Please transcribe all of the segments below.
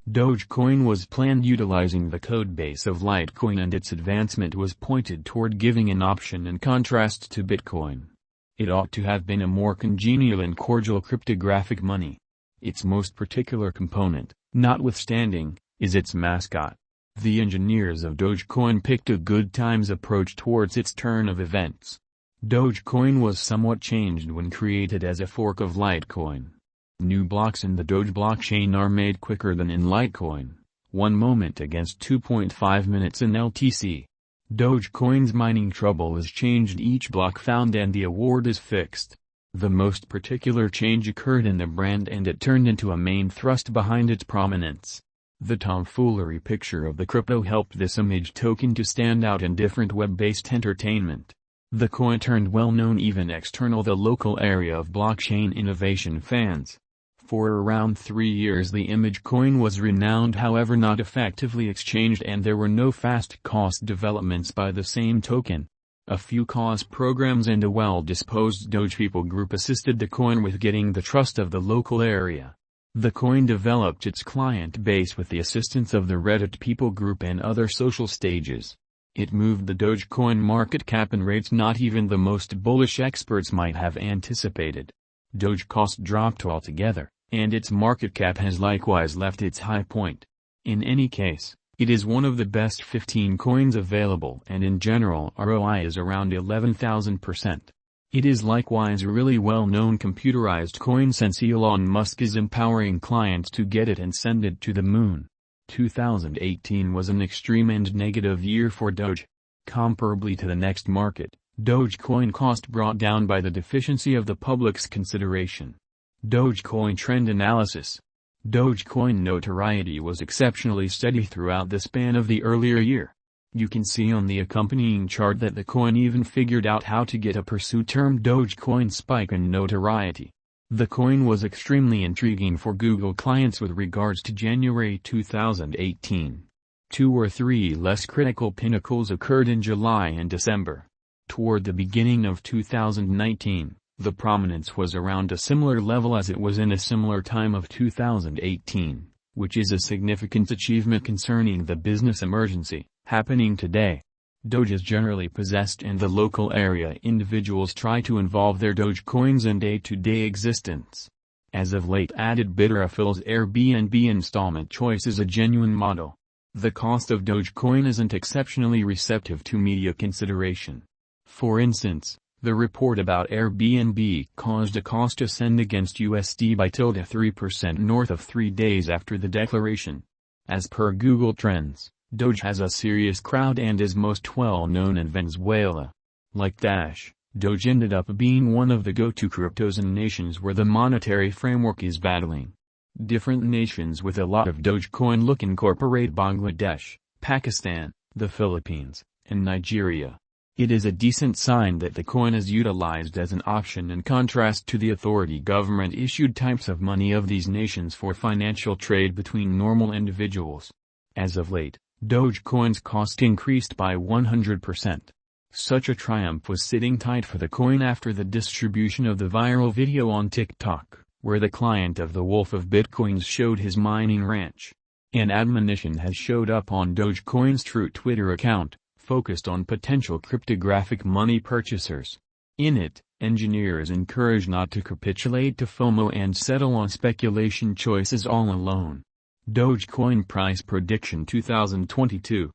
Dogecoin was planned utilizing the codebase of Litecoin, and its advancement was pointed toward giving an option in contrast to Bitcoin. It ought to have been a more congenial and cordial cryptographic money. Its most particular component, notwithstanding, is its mascot. The engineers of Dogecoin picked a good times approach towards its turn of events. Dogecoin was somewhat changed when created as a fork of Litecoin. New blocks in the Doge blockchain are made quicker than in Litecoin, 1 moment against 2.5 minutes in LTC. Dogecoin's mining trouble is changed each block found, and the award is fixed. The most particular change occurred in the brand, and it turned into a main thrust behind its prominence. The tomfoolery picture of the crypto helped this image token to stand out in different web-based entertainment. The coin turned well-known even external the local area of blockchain innovation fans. For around 3 years the image coin was renowned, however not effectively exchanged, and there were no fast-cost developments by the same token. A few cause programs and a well-disposed Doge people group assisted the coin with getting the trust of the local area. The coin developed its client base with the assistance of the Reddit people group and other social stages. It moved the Dogecoin market cap in rates not even the most bullish experts might have anticipated. Doge cost dropped altogether, and its market cap has likewise left its high point. In any case, it is one of the best 15 coins available, and in general ROI is around 11,000%. It is likewise a really well-known computerized coin, since Elon Musk is empowering clients to get it and send it to the moon. 2018 was an extreme and negative year for Doge. Comparably to the next market, Dogecoin cost brought down by the deficiency of the public's consideration. Dogecoin trend analysis. Dogecoin notoriety was exceptionally steady throughout the span of the earlier year. You can see on the accompanying chart that the coin even figured out how to get a pseudo-termed Dogecoin spike in notoriety. The coin was extremely intriguing for Google clients with regards to January 2018. 2 or 3 less critical pinnacles occurred in July and December. Toward the beginning of 2019, the prominence was around a similar level as it was in a similar time of 2018, which is a significant achievement concerning the business emergency happening today. Doge is generally possessed, and the local area individuals try to involve their Dogecoins in day-to-day existence. As of late, added bidder fills Airbnb installment choice is a genuine model. The cost of Dogecoin isn't exceptionally receptive to media consideration. For instance, the report about Airbnb caused a cost ascend against USD by 3% north of 3 days after the declaration. As per Google Trends, Doge has a serious crowd and is most well known in Venezuela. Like Dash, Doge ended up being one of the go-to cryptos in nations where the monetary framework is battling. Different nations with a lot of Dogecoin look incorporate Bangladesh, Pakistan, the Philippines, and Nigeria. It is a decent sign that the coin is utilized as an option in contrast to the authority government-issued types of money of these nations for financial trade between normal individuals. As of late, Dogecoin's cost increased by 100%. Such a triumph was sitting tight for the coin after the distribution of the viral video on TikTok, where the client of the Wolf of Bitcoins showed his mining ranch. An admonition has showed up on Dogecoin's true Twitter account, focused on potential cryptographic money purchasers. In it, engineers encourage not to capitulate to FOMO and settle on speculation choices all alone. Dogecoin price prediction 2022.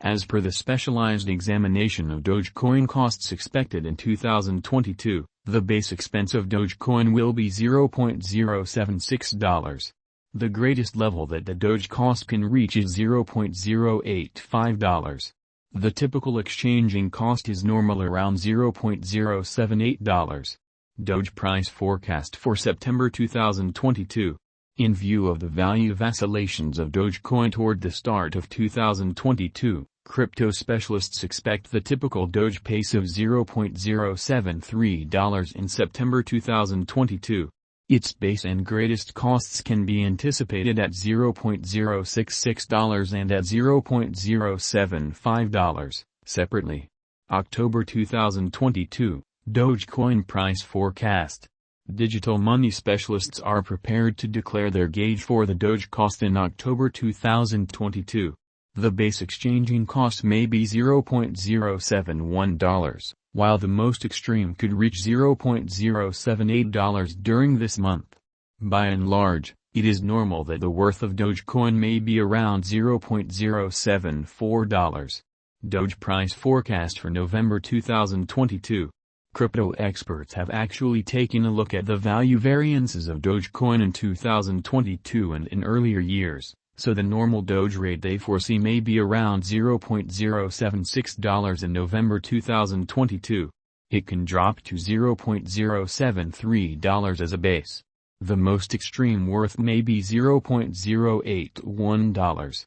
As per the specialized examination of Dogecoin costs expected in 2022, the base expense of Dogecoin will be $0.076. The greatest level that the Doge cost can reach is $0.085. The typical exchanging cost is normal around $0.078. Doge price forecast for September 2022. In view of the value vacillations of Dogecoin toward the start of 2022, crypto specialists expect the typical Doge pace of $0.073 in September 2022. Its base and greatest costs can be anticipated at $0.066 and at $0.075, separately. October 2022, Dogecoin price forecast. Digital money specialists are prepared to declare their gauge for the Doge cost in October 2022. The base exchanging cost may be $0.071, while the most extreme could reach $0.078 during this month. By and large, it is normal that the worth of Dogecoin may be around $0.074. Doge price forecast for November 2022. Crypto experts have actually taken a look at the value variances of Dogecoin in 2022 and in earlier years, so the normal Doge rate they foresee may be around $0.076 in November 2022. It can drop to $0.073 as a base. The most extreme worth may be $0.081.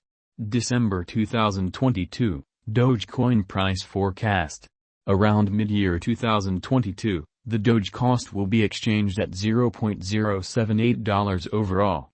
December 2022, Dogecoin price forecast. Around mid-year 2022, the Doge cost will be exchanged at $0.078 overall.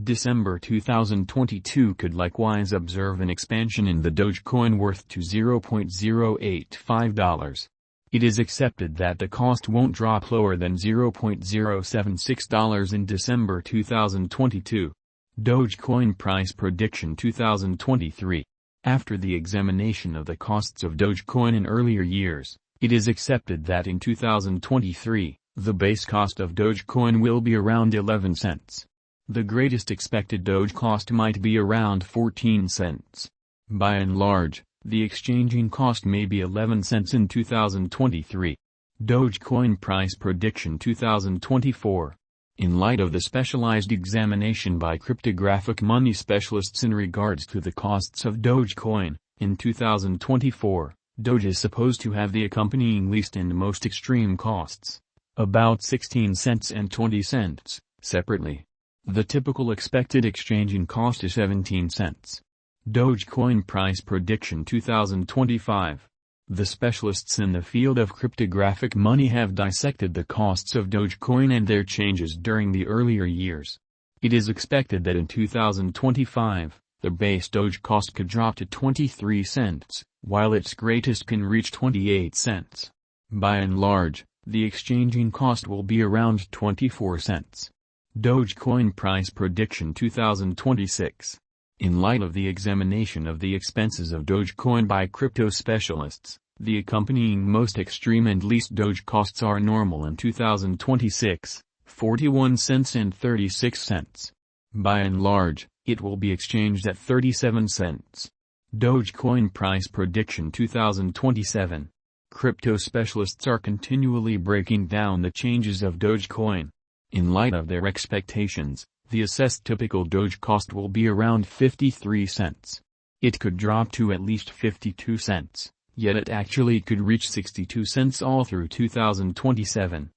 December 2022 could likewise observe an expansion in the Dogecoin worth to $0.085. It is accepted that the cost won't drop lower than $0.076 in December 2022. Dogecoin price prediction 2023. After the examination of the costs of Dogecoin in earlier years, it is accepted that in 2023, the base cost of Dogecoin will be around 11 cents. The greatest expected Doge cost might be around 14 cents. By and large, the exchanging cost may be 11 cents in 2023. Dogecoin price prediction 2024. In light of the specialized examination by cryptographic money specialists in regards to the costs of Dogecoin, in 2024, Doge is supposed to have the accompanying least and most extreme costs, about 16 cents and 20 cents, separately. The typical expected exchanging cost is 17 cents. Dogecoin price prediction 2025. The specialists in the field of cryptographic money have dissected the costs of Dogecoin and their changes during the earlier years. It is expected that in 2025, the base Doge cost could drop to 23 cents, while its greatest can reach 28 cents. By and large, the exchanging cost will be around 24 cents. Dogecoin price prediction 2026. In light of the examination of the expenses of Dogecoin by crypto specialists, the accompanying most extreme and least Doge costs are normal in 2026, 41 cents and 36 cents. By and large, it will be exchanged at 37 cents. Dogecoin price prediction 2027. Crypto specialists are continually breaking down the changes of Dogecoin. In light of their expectations, the assessed typical Doge cost will be around 53 cents. It could drop to at least 52 cents, yet it actually could reach 62 cents all through 2027.